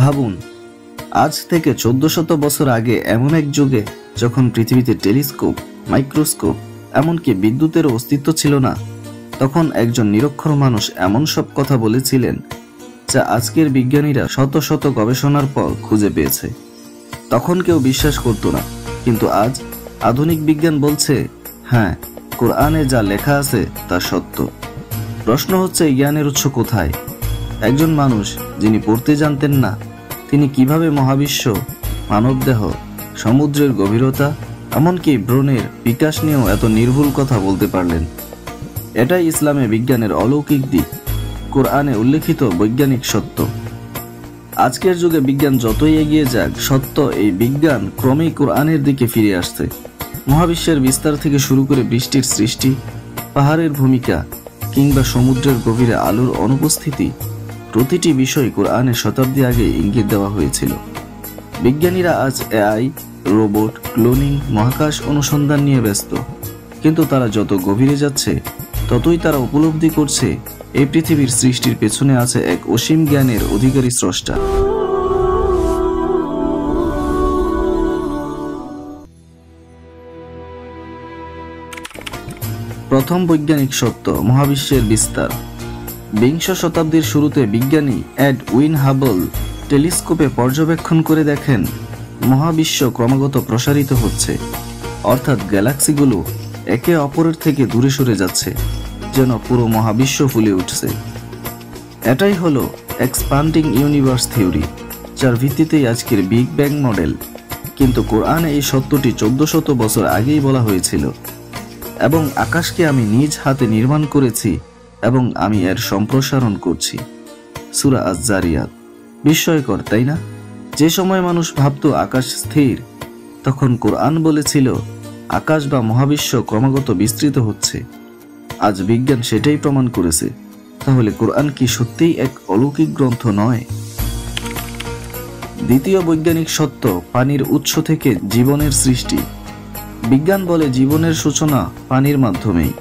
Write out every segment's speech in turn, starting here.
ভাবুন, আজ থেকে 1400 বছর আগে এমন এক যুগে যখন পৃথিবীতে টেলিস্কোপ, মাইক্রোস্কোপ, এমনকি বিদ্যুতের অস্তিত্ব ছিল না, তখন একজন নিরক্ষর মানুষ এমন সব কথা বলেছিলেন যা আজকের বিজ্ঞানীরা শত শত গবেষণার পর খুঁজে পেয়েছে। তখন কেউ বিশ্বাস করত না, কিন্তু আজ আধুনিক বিজ্ঞান বলছে, হ্যাঁ, কোরআনে যা লেখা আছে তা সত্য। প্রশ্ন হচ্ছে, এই জ্ঞানের উৎস কোথায়? একজন মানুষ যিনি পড়তে জানতেন না, তিনি কিভাবে মহাবিশ্ব, মানবদেহ, সমুদ্রের গভীরতা, এমনকি ব্রণের বিকাশ নিয়েও এত নির্ভুল কথা বলতে পারলেন? এটাই ইসলামে বিজ্ঞানের অলৌকিক দিক, কোরআনে উল্লেখিত বৈজ্ঞানিক সত্য। আজকের যুগে বিজ্ঞান যতই এগিয়ে যাক, সত্য এই বিজ্ঞান ক্রমেই কোরআনের দিকে ফিরে আসছে। মহাবিশ্বের বিস্তার থেকে শুরু করে বৃষ্টির সৃষ্টি, পাহাড়ের ভূমিকা কিংবা সমুদ্রের গভীরে আলোর অনুপস্থিতি, প্রতিটি বিষয় কোরআনে শতাব্দী আগে ইঙ্গিত দেওয়া হয়েছিল। বিজ্ঞানীরা আজ এআই, রোবট, ক্লোনিং, মহাকাশ অনুসন্ধান নিয়ে ব্যস্ত, কিন্তু তারা যত গভীরে যাচ্ছে ততই তারা উপলব্ধি করছে এই পৃথিবীর সৃষ্টির পেছনে আছে এক অসীম জ্ঞানের অধিকারী স্রষ্টা। প্রথম বৈজ্ঞানিক সত্য, মহাবিশ্বের বিস্তার। বিংশ শতাব্দীর শুরুতে বিজ্ঞানী এডউইন হাবল টেলিস্কোপে পর্যবেক্ষণ করে দেখেন মহাবিশ্ব ক্রমাগত প্রসারিত হচ্ছে, অর্থাৎ গ্যালাক্সিগুলো একে অপরের থেকে দূরে সরে যাচ্ছে, যেন পুরো মহাবিশ্ব ফুলে উঠছে। এটাই হলো এক্সপান্ডিং ইউনিভার্স থিওরি, যার ভিত্তিতেই আজকের বিগ ব্যাং মডেল। কিন্তু কোরআনে এই সত্যটি 1400 বছর আগেই বলা হয়েছিল। এবং আকাশকে আমি নিজ হাতে নির্মাণ করেছি এবং আমি এর সম্প্রসারণ করছি। সূরা আয-যারিয়াত। বিস্ময়কর, তাই না? যে সময় মানুষ ভাবত আকাশ স্থির, তখন কোরআন বলেছিল আকাশ বা মহাবিশ্ব ক্রমাগত বিস্তৃত হচ্ছে। আজ বিজ্ঞান সেটাই প্রমাণ করেছে। তাহলে কোরআন কি সত্যিই এক অলৌকিক গ্রন্থ নয়? দ্বিতীয় বৈজ্ঞানিক সত্য, পানির উৎস থেকে জীবনের সৃষ্টি। বিজ্ঞান বলে জীবনের সূচনা পানির মাধ্যমেই।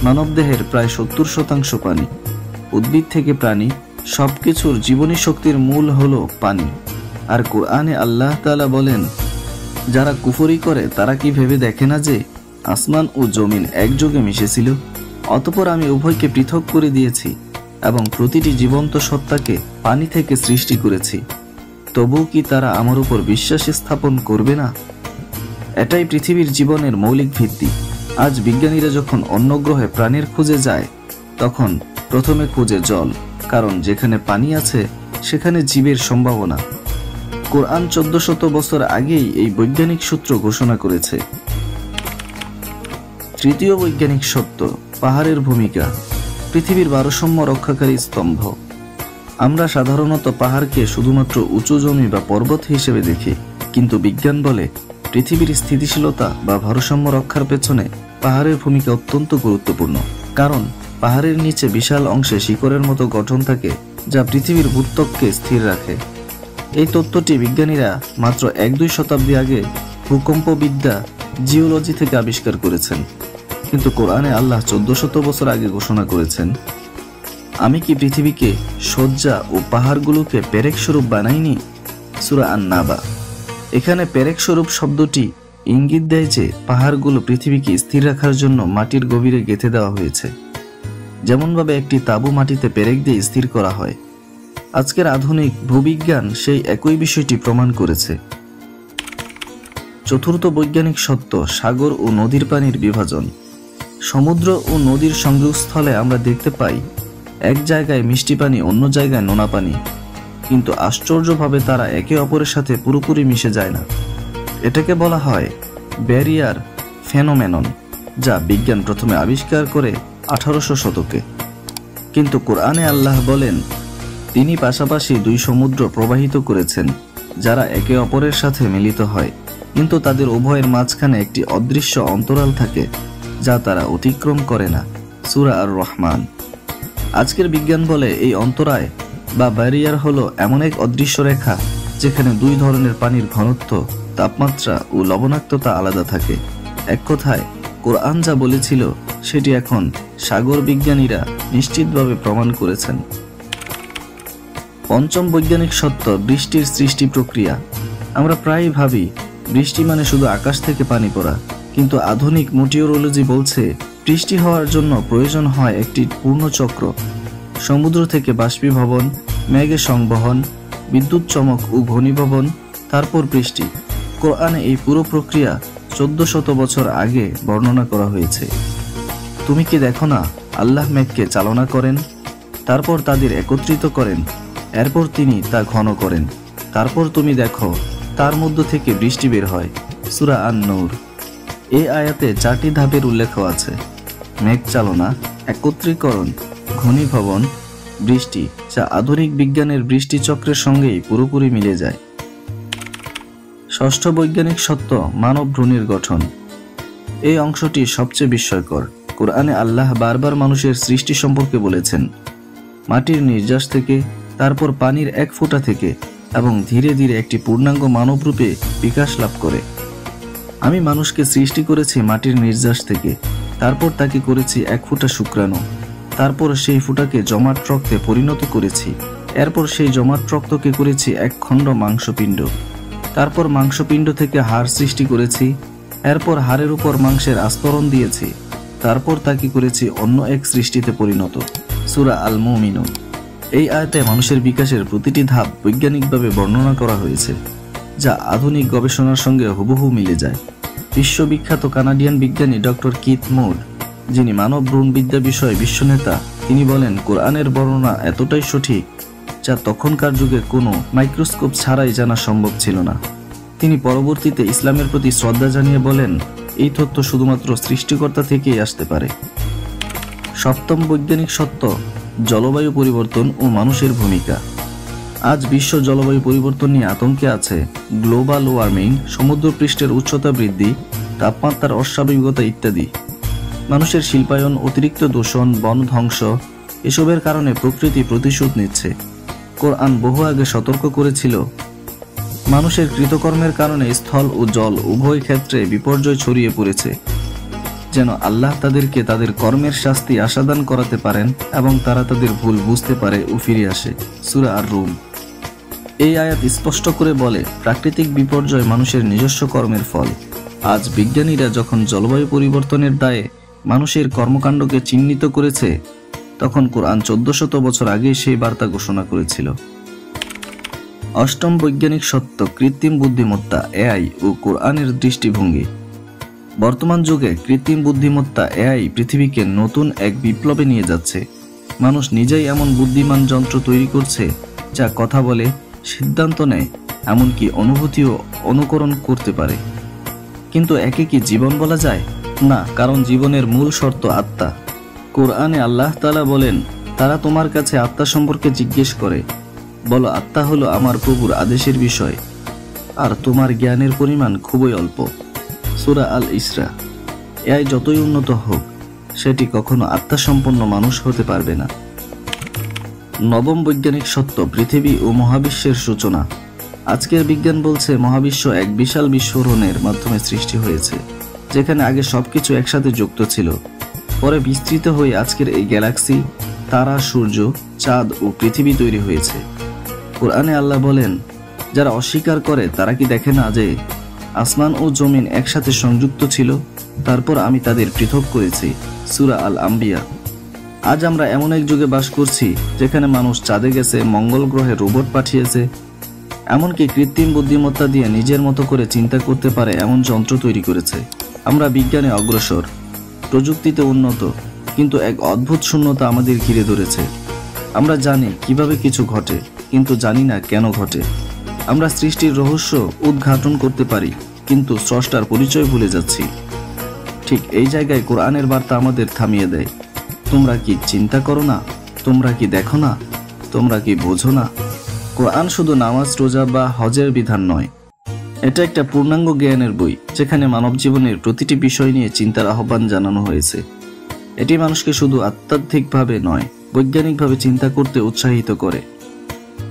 মানবদেহের প্রায় 70% পানি। উদ্ভিদ থেকে প্রাণী, সবকিছুর জীবনী শক্তির মূল হলো পানি। আর কোরআনে আল্লাহ তাআলা বলেন, যারা কুফরি করে তারা কি ভেবে দেখে না যে আসমান ও জমিন একযোগে মিশেছিল, অতঃপর আমি উভয়কে পৃথক করে দিয়েছি এবং প্রতিটি জীবন্ত সত্তাকে পানি থেকে সৃষ্টি করেছি, তবুও কি তারা আমার উপর বিশ্বাস স্থাপন করবে না? এটাই পৃথিবীর জীবনের মৌলিক ভিত্তি। আজ বিজ্ঞানীরা যখন অন্য গ্রহে প্রাণের খুঁজে যায়, তখন প্রথমে খুঁজে জল, কারণ যেখানে পানি আছে সেখানে জীবের সম্ভাবনা। কোরআন 1400 বছর আগেই এই বৈজ্ঞানিক সূত্র ঘোষণা করেছে। তৃতীয় বৈজ্ঞানিক সত্য, পাহাড়ের ভূমিকা। পৃথিবীর ভারসাম্য রক্ষাকারী স্তম্ভ। আমরা সাধারণত পাহাড়কে শুধুমাত্র উঁচু জমি বা পর্বত হিসেবে দেখি, কিন্তু বিজ্ঞান বলে পৃথিবীর স্থিতিশীলতা বা ভারসাম্য রক্ষার পেছনে পাহাড়ের ভূমিকা অত্যন্ত গুরুত্বপূর্ণ। কারণ পাহাড়ের নিচে বিশাল অংশে শিকড়ের মতো গঠন থাকে, যা পৃথিবীর ভূত্বককে স্থির রাখে। এই তত্ত্বটি বিজ্ঞানীরা মাত্র 1-2 শতাব্দী আগে ভূকম্পবিদ্যা, জিওলজি থেকে আবিষ্কার করেছেন। কিন্তু কোরআনে আল্লাহ 1400 বছর আগে ঘোষণা করেছেন, আমি কি পৃথিবীকে সজ্জা ও পাহাড়গুলোকে পেরেক স্বরূপ বানাইনি? সূরা আন-নাবা। এখানে পেরেক স্বরূপ শব্দটি ইঙ্গিত দেয় যে পাহাড়গুলো পৃথিবীকে স্থির রাখার জন্য মাটির গভীরে গেঁথে দেওয়া হয়েছে, যেমনভাবে একটি তাঁবু মাটিতে পেরেক দিয়ে স্থির করা হয়। আজকের আধুনিক ভূবিজ্ঞান সেই একই বিষয়টি প্রমাণ করেছে। চতুর্থ বৈজ্ঞানিক সত্য, সাগর ও নদীর পানির বিভাজন। সমুদ্র ও নদীর সংযোগস্থলে আমরা দেখতে পাই এক জায়গায় মিষ্টি পানি, অন্য জায়গায় নোনা পানি, কিন্তু আশ্চর্যভাবে তারা একে অপরের সাথে পুরোপুরি মিশে যায় না। এটাকে বলা হয় ব্যারিয়ার ফেনোমেনন, যা বিজ্ঞান প্রথমে আবিষ্কার করে 1800 শতকে। কিন্তু কোরআনে আল্লাহ বলেন, তিনি পাশাপাশি 2 সমুদ্র প্রবাহিত করেছেন, যারা একে অপরের সাথে মিলিত হয়, কিন্তু তাদের উভয়ের মাঝখানে একটি অদৃশ্য অন্তরাল থাকে, যা তারা অতিক্রম করে না। সূরা আর-রহমান। আজকের বিজ্ঞান বলে এই অন্তরায় বা ব্যারিয়ার হলো এমন এক অদৃশ্য রেখা, যেখানে 2 ধরনের পানির ঘনত্ব, তাপমাত্রা ও লবণাক্ততা আলাদা থাকে। এক কথায় কোরআন যা বলেছিল সেটি এখন সাগর বিজ্ঞানীরা নিশ্চিতভাবে প্রমাণ করেছেন। পঞ্চম বৈজ্ঞানিক সত্য, বৃষ্টির সৃষ্টি প্রক্রিয়া। আমরা প্রায়ই ভাবি বৃষ্টি মানে শুধু আকাশ থেকে পানি পড়া, কিন্তু আধুনিক মেটিওরোলজি বলছে বৃষ্টি হওয়ার জন্য প্রয়োজন হয় একটি পূর্ণ চক্র। সমুদ্র থেকে বাষ্পীভবন, মেঘে সংবহন, বিদ্যুৎ চমক ও ঘনীভবন, তারপর বৃষ্টি। কোরআনে এই পুরো প্রক্রিয়া 1400 বছর আগে বর্ণনা করা হয়েছে। তুমি কি দেখো না, আল্লাহ মেঘকে চালনা করেন, তারপর তাদের একত্রিত করেন, এরপর তিনি তা ঘন করেন, তারপর তুমি দেখো তার মধ্য থেকে বৃষ্টি বের হয়। সূরা আন-নূর। এই আয়াতে 4টি ধাপের উল্লেখ আছে: মেঘ চালনা, একত্রীকরণ, ঘনীভবন, বৃষ্টি, যা আধুনিক বিজ্ঞানের বৃষ্টি চক্রের সঙ্গেই পুরোপুরি মিলে যায়। ষষ্ঠ বৈজ্ঞানিক সত্য, মানব ভ্রূণের গঠন। এই অংশটি সবচেয়ে বিস্ময়কর। কোরআনে আল্লাহ বারবার মানুষের সৃষ্টি সম্পর্কে বলেছেন, মাটির নির্যাস থেকে, তারপর পানির এক ফোঁটা থেকে, এবং ধীরে ধীরে একটি পূর্ণাঙ্গ মানবরূপে বিকাশ লাভ করে। আমি মানুষকে সৃষ্টি করেছি মাটির নির্যাস থেকে, তারপর তাকে করেছি এক ফোঁটা শুক্রাণু, তারপর সেই ফোঁটাকে জমাট রক্তে পরিণত করেছি, এরপর সেই জমাট রক্তকে করেছি এক খণ্ড মাংসপিণ্ড, তারপর মাংসপিণ্ড থেকে হাড় সৃষ্টি করেছি, এরপর হাড়ের উপর মাংসের আস্তরণ দিয়েছি, তারপর তাকে করেছি অন্য এক সৃষ্টিতে পরিণত। সূরা আল-মুমিনুন। এই আয়াতে মানুষের বিকাশের প্রতিটি ধাপ বৈজ্ঞানিকভাবে বর্ণনা করা হয়েছে, যা আধুনিক গবেষণার সঙ্গে হুবহু মিলে যায়। বিশ্ববিখ্যাত কানাডিয়ান বিজ্ঞানী ডক্টর কিথ মুর, যিনি মানব ভ্রূণবিদ্যা বিষয়ে বিশ্বনেতা, তিনি বলেন, কোরআনের বর্ণনা এতটাই সঠিক যা তখনকার যুগে কোনো মাইক্রোস্কোপ ছাড়াই জানা সম্ভব ছিল না। তিনি পরবর্তীতে ইসলামের প্রতি শ্রদ্ধা জানিয়ে বলেন, এই তথ্য শুধুমাত্র সৃষ্টিকর্তা থেকেই আসতে পারে। সপ্তম বৈজ্ঞানিক সত্য, জলবায়ু পরিবর্তন ও মানুষের ভূমিকা। আজ বিশ্ব জলবায়ু পরিবর্তন নিয়ে আতঙ্কে আছে। গ্লোবাল ওয়ার্মিং, সমুদ্রপৃষ্ঠের উচ্চতা বৃদ্ধি, তাপমাত্রার অস্বাভাবিকতা ইত্যাদি। মানুষের শিল্পায়ন, অতিরিক্ত দূষণ, বন ধ্বংস, এসবের কারণে প্রকৃতি প্রতিশোধ নিচ্ছে। কোরআন বহু আগে সতর্ক করেছিল, মানুষের কৃতকর্মের কারণে স্থল ও জল উভয় ক্ষেত্রে বিপর্যয় ছড়িয়ে পড়েছে, যেন আল্লাহ তাদেরকে তাদের কর্মের শাস্তি আস্বাদন করাতে পারেন এবং তারা তাদের ভুল বুঝতে পারে ও ফিরে আসে। সূরা আর-রুম। এই আয়াত স্পষ্ট করে বলে, প্রাকৃতিক বিপর্যয় মানুষের নিজস্ব কর্মের ফল। আজ বিজ্ঞানীরা যখন জলবায়ু পরিবর্তনের দায়ে মানুষের কর্মকাণ্ডকে চিহ্নিত করেছে, তখন কোরআন 1400 বছর আগেই সেই বার্তা ঘোষণা করেছিল। অষ্টম বৈজ্ঞানিক সত্য, কৃত্রিম বুদ্ধিমত্তা, এআই ও কোরআনের দৃষ্টিভঙ্গি। বর্তমান যুগে কৃত্রিম বুদ্ধিমত্তা, এআই পৃথিবীকে নতুন এক বিপ্লবে নিয়ে যাচ্ছে। মানুষ নিজেই এমন বুদ্ধিমান যন্ত্র তৈরি করছে যা কথা বলে, সিদ্ধান্ত নেয়, এমনকি অনুভূতিও অনুকরণ করতে পারে। কিন্তু একে কি জীবন বলা যায়? না, কারণ জীবনের মূল শর্ত আত্মা। কোরআনে আল্লাহ তাআলা বলেন, তারা তোমার কাছে আত্মা সম্পর্কে জিজ্ঞেস করে, বলো, আত্মা হলো আমার প্রভুর আদেশের বিষয়, আর তোমার জ্ঞানের পরিমাণ খুবই অল্প। সূরা আল-ইসরা। এআই যতই উন্নত হোক, সেটি কখনো আত্মাসম্পন্ন মানুষ হতে পারবে না। নবম বৈজ্ঞানিক সত্য, পৃথিবী ও মহাবিশ্বের সূচনা। আজকের বিজ্ঞান বলছে মহাবিশ্ব এক বিশাল বিস্ফোরণের মাধ্যমে সৃষ্টি হয়েছে, যেখানে আগে সবকিছু একসাথে যুক্ত ছিল, পরে বিস্তৃত হয়ে আজকের এই গ্যালাক্সি, তারা, সূর্য, চাঁদ ও পৃথিবী তৈরি হয়েছে। কোরআনে আল্লাহ বলেন, যারা অস্বীকার করে তারা কি দেখে না যে আসমান ও জমিন একসাথে সংযুক্ত ছিল, তারপর আমি তাদের পৃথক করেছি। সূরা আল-আম্বিয়া। আজ আমরা এমন এক যুগে বাস করছি যেখানে মানুষ চাঁদে গেছে, মঙ্গল গ্রহে রোবট পাঠিয়েছে, এমনকি কৃত্রিম বুদ্ধিমত্তা দিয়ে নিজের মতো করে চিন্তা করতে পারে এমন যন্ত্র তৈরি করেছে। আমরা বিজ্ঞানে অগ্রসর, প্রযুক্তিতে উন্নত, কিন্তু এক অদ্ভুত শূন্যতা আমাদের ঘিরে ধরেছে। আমরা জানি কিভাবে কিছু ঘটে, কিন্তু জানি না কেন ঘটে। আমরা সৃষ্টির রহস্য উদ্ঘাটন করতে পারি, কিন্তু স্রষ্টার পরিচয় ভুলে যাচ্ছি। ঠিক এই জায়গায় কোরআনের বার্তা আমাদের থামিয়ে দেয়। তোমরা কি চিন্তা করো না? তোমরা কি দেখো না? তোমরা কি বোঝো না? কোরআন শুধু নামাজ, রোজা বা হজের বিধান নয়, এটা একটা পূর্ণাঙ্গ জ্ঞানের বই, যেখানে মানব জীবনের প্রতিটি বিষয় নিয়ে চিন্তার আহ্বান জানানো হয়েছে। এটি মানুষকে শুধু আধ্যাত্মিকভাবে নয়, বৈজ্ঞানিকভাবে চিন্তা করতে উৎসাহিত করে।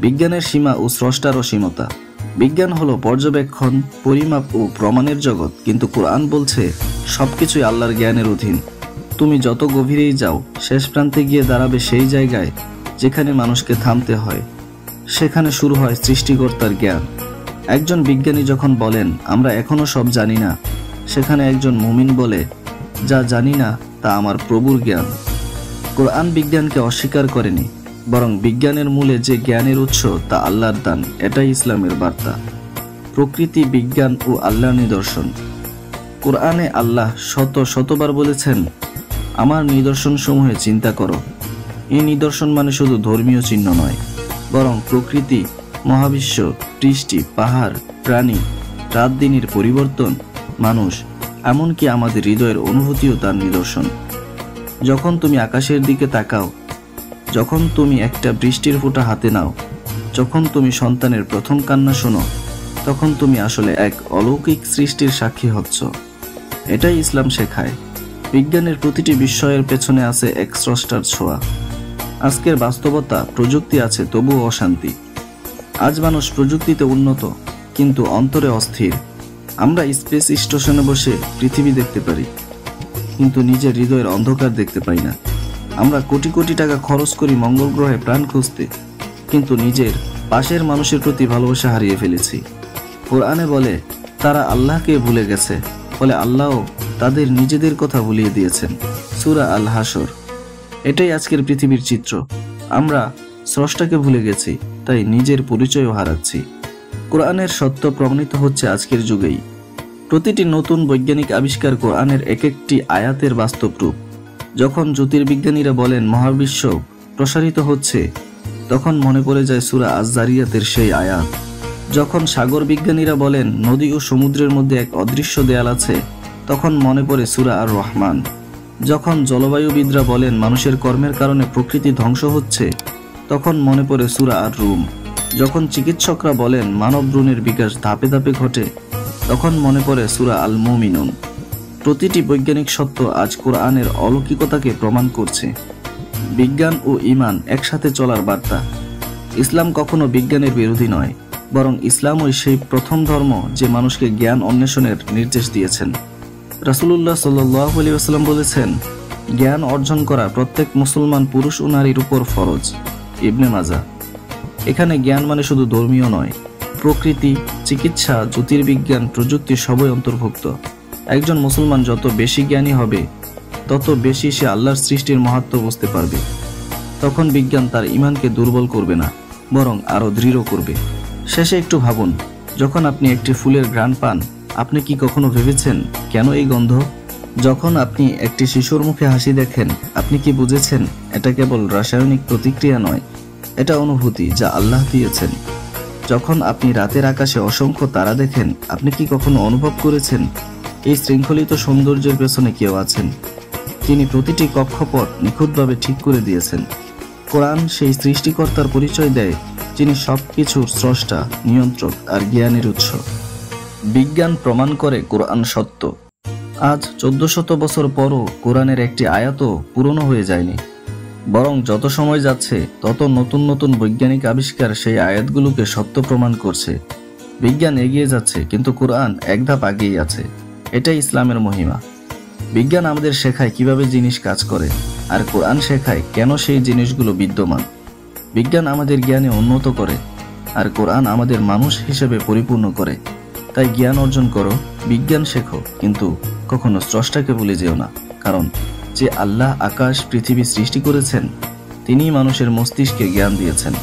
বিজ্ঞানের সীমা ও স্রষ্টার অসীমতা। বিজ্ঞান হলো পর্যবেক্ষণ, পরিমাপ ও প্রমাণের জগৎ, কিন্তু কোরআন বলছে সবকিছুই আল্লাহর জ্ঞানের অধীন। তুমি যত গভীরেই যাও, শেষ প্রান্তে গিয়ে দাঁড়াবে সেই জায়গায় যেখানে মানুষকে থামতে হয়। সেখানে শুরু হয় সৃষ্টিকর্তার জ্ঞান। একজন বিজ্ঞানী যখন বলেন আমরা এখনো সব জানি না, সেখানে একজন মুমিন বলে যা জানি না তা আমার প্রভুর জ্ঞান। কোরআন বিজ্ঞানকে অস্বীকার করেনি, বরং বিজ্ঞানের মূলে যে জ্ঞানের উৎস তা আল্লাহর দান, এটাই ইসলামের বার্তা। প্রকৃতি, বিজ্ঞান ও আল্লাহর নিদর্শন। কোরআনে আল্লাহ শতবার বলেছেন আমার নিদর্শন সমূহে চিন্তা করো। এই নিদর্শন মানে শুধু ধর্মীয় চিহ্ন নয়, বরং প্রকৃতি, মহাবিশ্ব, বৃষ্টি, পাহাড়, প্রাণী, রাত দিনের পরিবর্তন, মানুষ, এমনকি আমাদের হৃদয়ের অনুভূতিও তার নিদর্শন। যখন তুমি আকাশের দিকে তাকাও, যখন তুমি একটা বৃষ্টির ফোঁটা হাতে নাও, যখন তুমি সন্তানের প্রথম কান্না শোনো, তখন তুমি আসলে এক অলৌকিক সৃষ্টির সাক্ষী হচ্ছ। এটাই ইসলাম শেখায়। বিজ্ঞানের প্রতিটি বিস্ময়ের পেছনে আছে এক স্রষ্টার ছোঁয়া। আজকের বাস্তবতা, প্রযুক্তি আছে তবুও অশান্তি। আজ মানুষ প্রযুক্তিতে উন্নত, কিন্তু অন্তরে অস্থির। আমরা স্পেস স্টেশনে বসে পৃথিবী দেখতে পারি, কিন্তু নিজের হৃদয়ের অন্ধকার দেখতে পাই না। আমরা কোটি কোটি টাকা খরচ করি মঙ্গল গ্রহে প্রাণ খুঁজতে, কিন্তু নিজের পাশের মানুষের প্রতি ভালোবাসা হারিয়ে ফেলেছি। কোরআনে বলে তারা আল্লাহকে ভুলে গেছে, ফলে আল্লাহও তাদের নিজেদের কথা ভুলিয়ে দিয়েছেন। সূরা আল হাসর। এটাই আজকের পৃথিবীর চিত্র। আমরা স্রষ্টাকে ভুলে গেছি, তাই নিজের পরিচয়ও হারাচ্ছি। কোরআনের সত্য প্রমাণিত হচ্ছে আজকের যুগেই। প্রতিটি নতুন বৈজ্ঞানিক আবিষ্কার কোরআনের এক একটি আয়াতের বাস্তব রূপ। যখন জ্যোতির্বিজ্ঞানীরা বলেন মহাবিশ্ব প্রসারিত হচ্ছে, তখন মনে পড়ে যায় সূরা আজ-জারিয়াতের সেই আয়াত। যখন সাগর বিজ্ঞানীরা বলেন নদী ও সমুদ্রের মধ্যে এক অদৃশ্য দেয়াল আছে, তখন মনে পড়ে সূরা আর রহমান। যখন জলবায়ুবিদরা বলেন মানুষের কর্মের কারণে প্রকৃতি ধ্বংস হচ্ছে, তখন মনে পড়ে সূরা আর রুম। যখন চিকিৎসকরা বলেন মানব ভ্রূণের বিকাশ ধাপে ধাপে ঘটে, তখন মনে পড়ে সূরা আল মুমিনুন। প্রতিটি বৈজ্ঞানিক সত্য আজ কোরআনের অলৌকিকতাকে প্রমাণ করছে। বিজ্ঞান ও ঈমান একসাথে চলার বার্তা। ইসলাম কখনো বিজ্ঞানের বিরোধী নয়, বরং ইসলামই সেই প্রথম ধর্ম যে মানুষকে জ্ঞান অন্বেষণের নির্দেশ দিয়েছেন। রাসূলুল্লাহ সাল্লাল্লাহু আলাইহি ওয়াসাল্লাম বলেছেন, জ্ঞান অর্জন করা প্রত্যেক মুসলমান পুরুষ ও নারীর উপর ফরজ। ইবনে মাজাহ। এখানে জ্ঞান মানে শুধু ধর্মীয় নয়, প্রকৃতি, চিকিৎসা, জ্যোতির্বিজ্ঞান, প্রযুক্তি সবই অন্তর্ভুক্ত। একজন মুসলমান যত বেশি জ্ঞানী হবে, তত বেশি সে আল্লাহর সৃষ্টির মাহাত্ম্য বুঝতে পারবে। তখন বিজ্ঞান তার ঈমানকে দুর্বল করবে না, বরং আরো দৃঢ় করবে। শেষে একটু ভাবুন, যখন আপনি একটি ফুলের ঘ্রাণ পান, আপনি কি কখনো ভেবেছেন কেন এই গন্ধ? যখন আপনি একটি শিশুর মুখে হাসি দেখেন, আপনি কি বুঝেছেন এটা কেবল রাসায়নিক প্রতিক্রিয়া নয়, এটা অনুভূতি যা আল্লাহ দিয়েছেন? যখন আপনি রাতের আকাশে অসংখ্য তারা দেখেন, আপনি কি কখনো অনুভব করেছেন এই শৃঙ্খলিত সৌন্দর্যের পেছনে কেউ আছেন? তিনি প্রতিটি কক্ষপথ নিখুঁতভাবে ঠিক করে দিয়েছেন। কোরআন সেই সৃষ্টিকর্তার পরিচয় দেয়, যিনি সবকিছুর স্রষ্টা, নিয়ন্ত্রক আর জ্ঞানের উৎস। বিজ্ঞান প্রমাণ করে কোরআন সত্য। আজ 1400 বছর পরও কোরআনের একটি আয়াতও পুরনো হয়ে যায়নি, বরং যত সময় যাচ্ছে তত নতুন নতুন বৈজ্ঞানিক আবিষ্কার সেই আয়াতগুলোকে সত্য প্রমাণ করছে। বিজ্ঞান এগিয়ে যাচ্ছে, কিন্তু কোরআন এক ধাপ আগেই আছে। এটাই ইসলামের মহিমা। বিজ্ঞান আমাদের শেখায় কিভাবে জিনিস কাজ করে, আর কোরআন শেখায় কেন সেই জিনিসগুলো বিদ্যমান। বিজ্ঞান আমাদের জ্ঞানে উন্নত করে, আর কোরআন আমাদের মানুষ হিসেবে পরিপূর্ণ করে। তাই জ্ঞান অর্জন করো, বিজ্ঞান শেখো, কিন্তু কখনো স্রষ্টাকে ভুলে যেও না। কারণ যে আল্লাহ আকাশ পৃথিবী সৃষ্টি করেছেন, তিনিই মানুষের মস্তিষ্কে জ্ঞান দিয়েছেন।